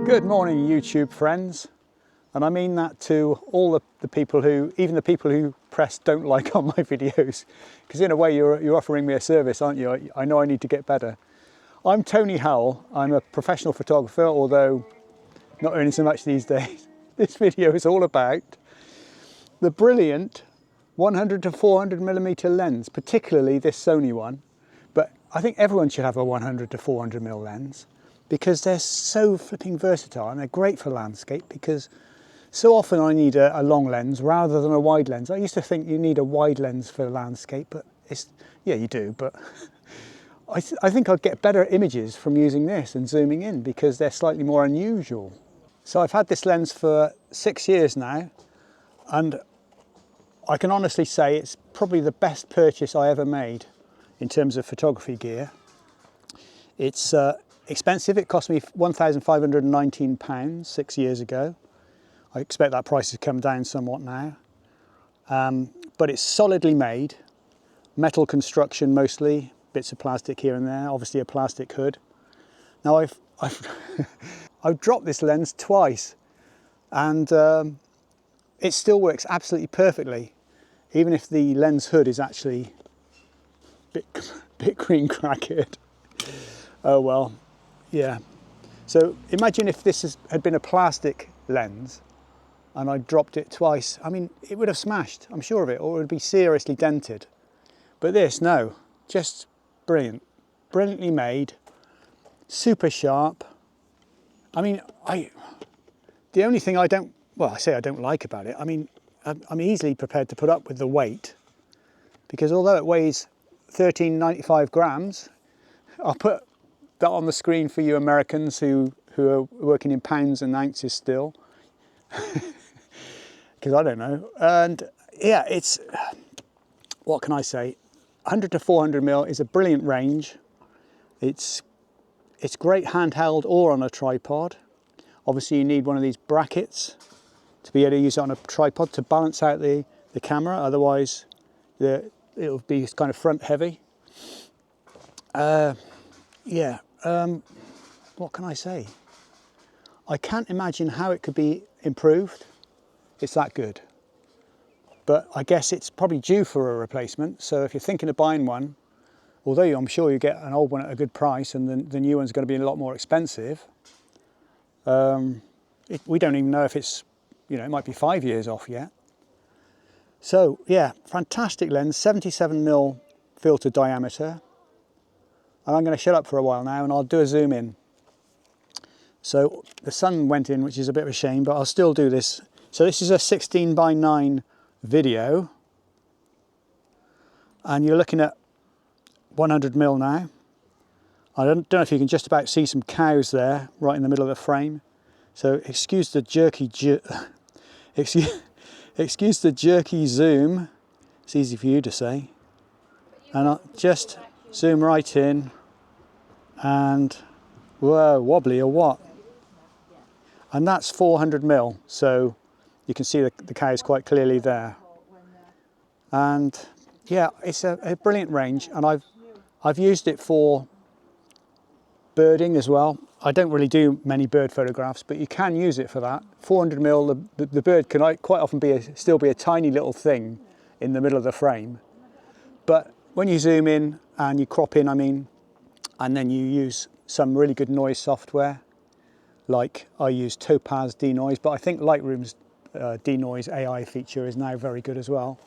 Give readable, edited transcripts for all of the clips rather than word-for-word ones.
Good morning, YouTube friends, and I mean that to all the people who, even the people who press don't like on my videos, because in a way you're offering me a service, aren't you? I know I need to get better. I'm Tony Howell. I'm a professional photographer, although not earning so much these days. This video is all about the brilliant 100 to 400 millimeter lens, particularly this Sony one, but I think everyone should have a 100 to 400 mm lens, because they're so flipping versatile and they're great for landscape, because so often I need a long lens rather than a wide lens. I used to think you need a wide lens for landscape, but yeah, you do, but I think I'd get better images from using this and zooming in because they're slightly more unusual. So I've had this lens for 6 years now, and I can honestly say it's probably the best purchase I ever made in terms of photography gear. It's expensive. It cost me £1,519 6 years ago. I expect that price has come down somewhat now. But it's solidly made, metal construction mostly, bits of plastic here and there, obviously a plastic hood. Now I've dropped this lens twice, and it still works absolutely perfectly, even if the lens hood is actually a bit green crackered. Oh well, yeah. So imagine if this had been a plastic lens and I dropped it twice. I mean, it would have smashed, I'm sure of it, or it would be seriously dented. But this, no, just brilliant. Brilliantly made, super sharp. I mean, the only thing I don't like about it, I mean, I'm easily prepared to put up with the weight, because although it weighs 1395 grams, I'll put that on the screen for you Americans who are working in pounds and ounces still, because I don't know. And yeah, it's, what can I say, 100 to 400 mm is a brilliant range. It's great handheld or on a tripod. Obviously you need one of these brackets to be able to use it on a tripod to balance out the camera, otherwise it'll be kind of front heavy. Yeah, what can I say? I can't imagine how it could be improved. It's that good. But I guess it's probably due for a replacement. So if you're thinking of buying one, although I'm sure you get an old one at a good price and the new one's going to be a lot more expensive, we don't even know if it's, you know, it might be 5 years off yet. So yeah, fantastic lens, 77mm filter diameter. And I'm going to shut up for a while now and I'll do a zoom in. So the sun went in, which is a bit of a shame, but I'll still do this. So this is a 16:9 video, and you're looking at 100mm now. I don't know if you can just about see some cows there right in the middle of the frame. So excuse the jerky excuse the jerky zoom. It's easy for you to say. And I'll just zoom right in, and whoa, wobbly or what? And that's 400mm, so you can see the cows quite clearly there. And yeah, it's a brilliant range, and I've used it for birding as well. I don't really do many bird photographs, but you can use it for that. 400mm, the bird can quite often still be a tiny little thing in the middle of the frame. But when you zoom in and you crop in, I mean, and then you use some really good noise software, like I use Topaz denoise, but I think Lightroom's denoise AI feature is now very good as well.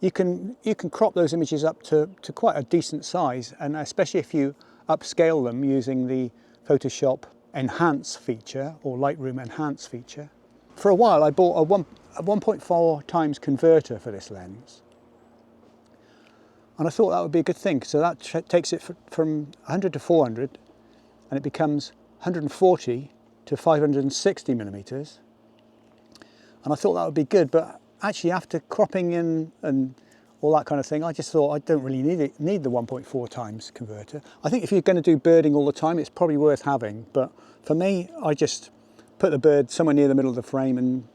You can crop those images up to quite a decent size, and especially if you upscale them using the Photoshop Enhance feature or Lightroom Enhance feature. For a while I bought a 1.4 times converter for this lens, and I thought that would be a good thing. So that takes it from 100 to 400, and it becomes 140 to 560 millimeters. And I thought that would be good, but actually after cropping in and all that kind of thing, I just thought I don't really need the 1.4 times converter. I think if you're going to do birding all the time, it's probably worth having. But for me, I just put the bird somewhere near the middle of the frame, and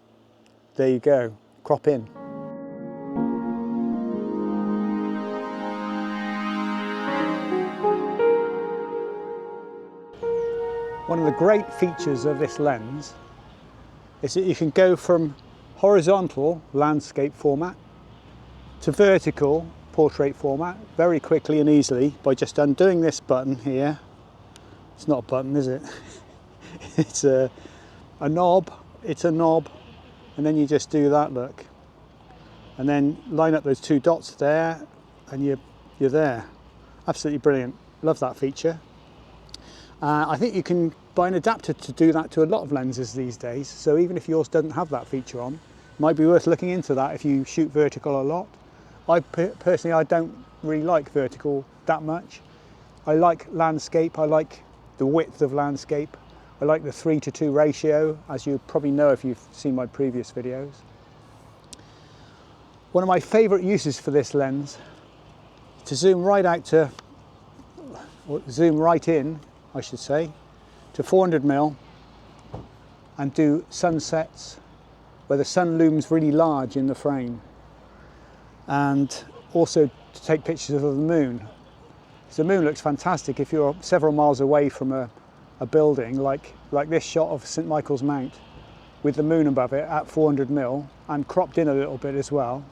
there you go, crop in. One of of the great features of this lens is that you can go from horizontal landscape format to vertical portrait format very quickly and easily by just undoing this button here. It's not a button, is it? It's a knob. It's a knob, and then you just do that, look, and then line up those two dots there, and you're there. Absolutely brilliant. Love that feature. I think you can buy an adapter to do that to a lot of lenses these days, so even if yours doesn't have that feature on, it might be worth looking into that if you shoot vertical a lot. Personally, I don't really like vertical that much. I like landscape. I like the width of landscape. I like the 3:2 ratio, as you probably know if you've seen my previous videos. One of my favourite uses for this lens is to zoom right out to, or zoom right in, I should say, to 400mm and do sunsets where the sun looms really large in the frame, and also to take pictures of the moon. So the moon looks fantastic if you're several miles away from a building, like this shot of St Michael's Mount with the moon above it at 400mm and cropped in a little bit as well.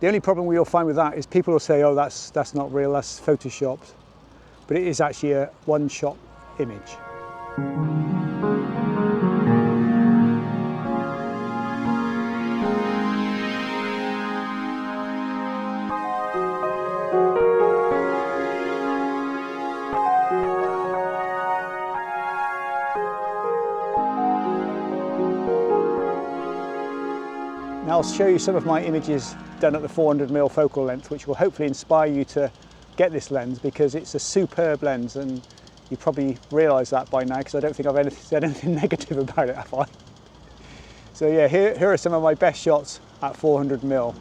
The only problem you'll find with that is people will say, oh, that's not real, that's photoshopped. But it is actually a one-shot image. Now I'll show you some of my images done at the 400mm focal length, which will hopefully inspire you to get this lens, because it's a superb lens, and you probably realise that by now because I don't think I've said anything negative about it, have I? So yeah, here are some of my best shots at 400mm.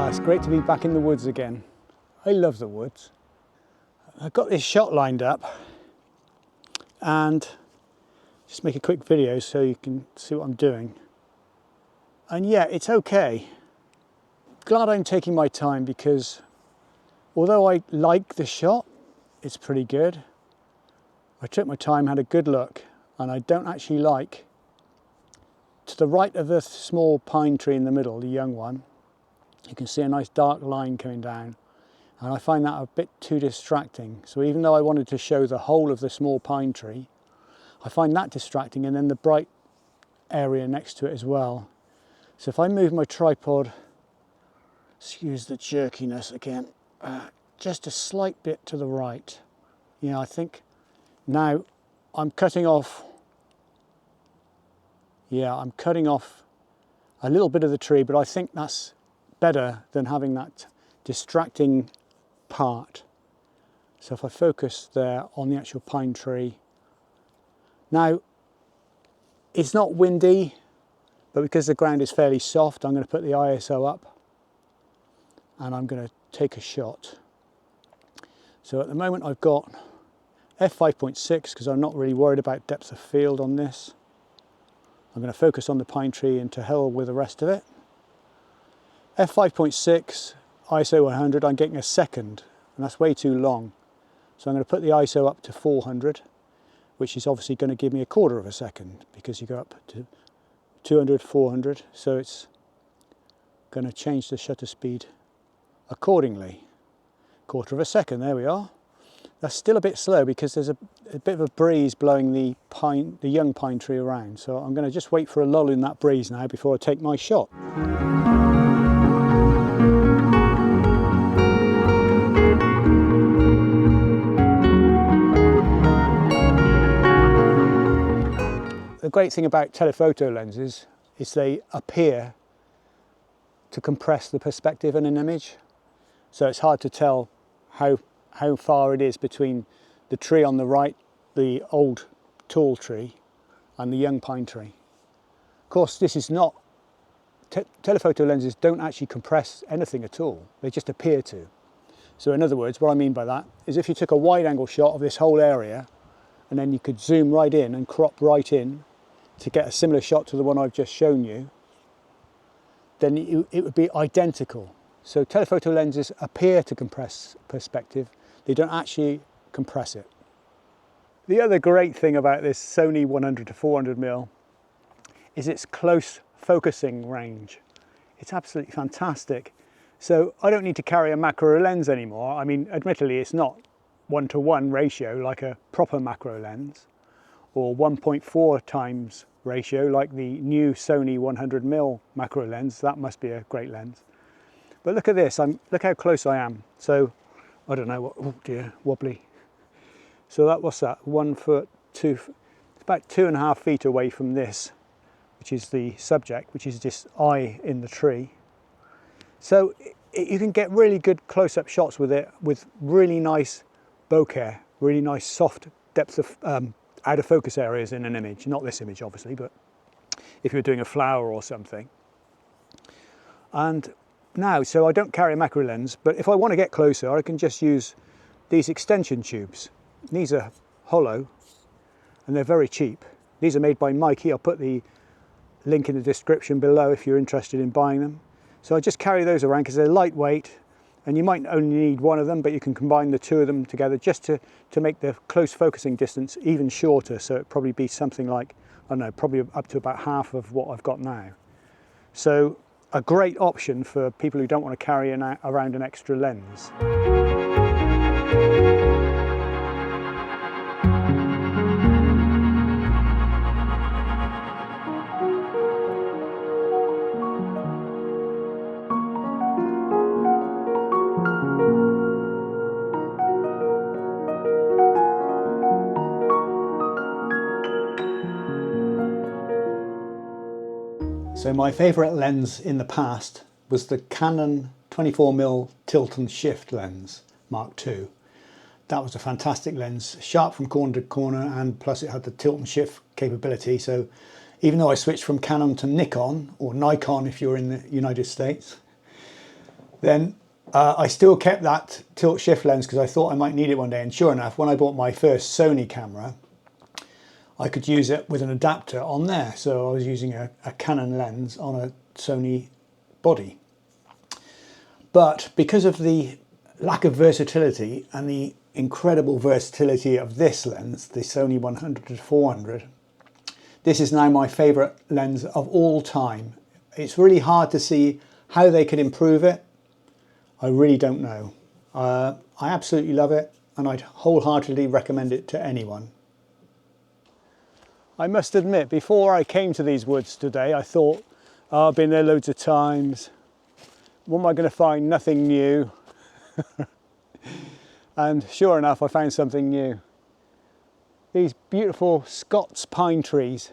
It's great to be back in the woods again. I love the woods. I've got this shot lined up, and just make a quick video so you can see what I'm doing. And yeah, it's okay. Glad I'm taking my time, because although I like the shot, it's pretty good. I took my time, had a good look, and I don't actually like, to the right of the small pine tree in the middle, the young one, you can see a nice dark line coming down, and I find that a bit too distracting. So even though I wanted to show the whole of the small pine tree, I find that distracting, and then the bright area next to it as well. So if I move my tripod, excuse the jerkiness again, just a slight bit to the right. Yeah, I think now I'm cutting off, I'm cutting off a little bit of the tree, but I think that's better than having that distracting part. So if I focus there on the actual pine tree. Now, it's not windy, but because the ground is fairly soft, I'm going to put the ISO up and I'm going to take a shot. So at the moment I've got f5.6 because I'm not really worried about depth of field on this. I'm going to focus on the pine tree and to hell with the rest of it. f5.6 ISO 100, I'm getting a second, and that's way too long. So I'm going to put the ISO up to 400, which is obviously going to give me a quarter of a second, because you go up to 200, 400, so it's going to change the shutter speed accordingly. Quarter of a second, there we are. That's still a bit slow because there's a bit of a breeze blowing the young pine tree around. So I'm going to just wait for a lull in that breeze now before I take my shot. The great thing about telephoto lenses is they appear to compress the perspective in an image. So it's hard to tell how far it is between the tree on the right, the old tall tree, and the young pine tree. Of course, this is not, telephoto lenses don't actually compress anything at all. They just appear to. So in other words, what I mean by that is if you took a wide angle shot of this whole area, and then you could zoom right in and crop right in to get a similar shot to the one I've just shown you, then it would be identical. So telephoto lenses appear to compress perspective, they don't actually compress it. The other great thing about this Sony 100 to 400mm is its close focusing range. It's absolutely fantastic. So I don't need to carry a macro lens anymore. I mean, admittedly, it's not 1:1 ratio like a proper macro lens, or 1.4 times ratio like the new Sony 100mm macro lens. That must be a great lens. But look at this, look how close I am. So, I don't know what, oh dear, wobbly. So what's that, 1 foot, it's about 2.5 feet away from this, which is the subject, which is this eye in the tree. So you can get really good close-up shots with it, with really nice bokeh, really nice soft depth of out of focus areas in an image. Not this image, obviously, but if you're doing a flower or something. And now, so I don't carry a macro lens, but if I want to get closer, I can just use these extension tubes. These are hollow, and they're very cheap. These are made by Mikey. I'll put the link in the description below if you're interested in buying them. So I just carry those around because they're lightweight, and you might only need one of them, but you can combine the two of them together just to make the close focusing distance even shorter. So it'd probably be something like, I don't know, probably up to about half of what I've got now. So a great option for people who don't want to carry around an extra lens. So my favourite lens in the past was the Canon 24mm tilt and shift lens, Mark II. That was a fantastic lens, sharp from corner to corner, and plus it had the tilt and shift capability. So even though I switched from Canon to Nikon, or Nikon if you're in the United States, then I still kept that tilt shift lens because I thought I might need it one day. And sure enough, when I bought my first Sony camera, I could use it with an adapter on there. So I was using a Canon lens on a Sony body. But because of the lack of versatility and the incredible versatility of this lens, the Sony 100 to 400, this is now my favourite lens of all time. It's really hard to see how they could improve it. I really don't know. I absolutely love it, and I'd wholeheartedly recommend it to anyone. I must admit, before I came to these woods today, I thought, oh, I've been there loads of times. What am I going to find? Nothing new. And sure enough, I found something new. These beautiful Scots pine trees.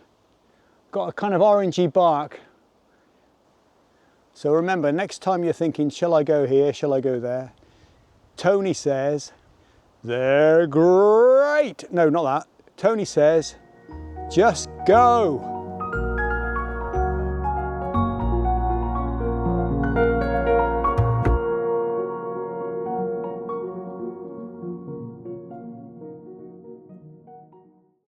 Got a kind of orangey bark. So remember, next time you're thinking, shall I go here, shall I go there? Tony says, they're great. No, not that. Tony says, just go.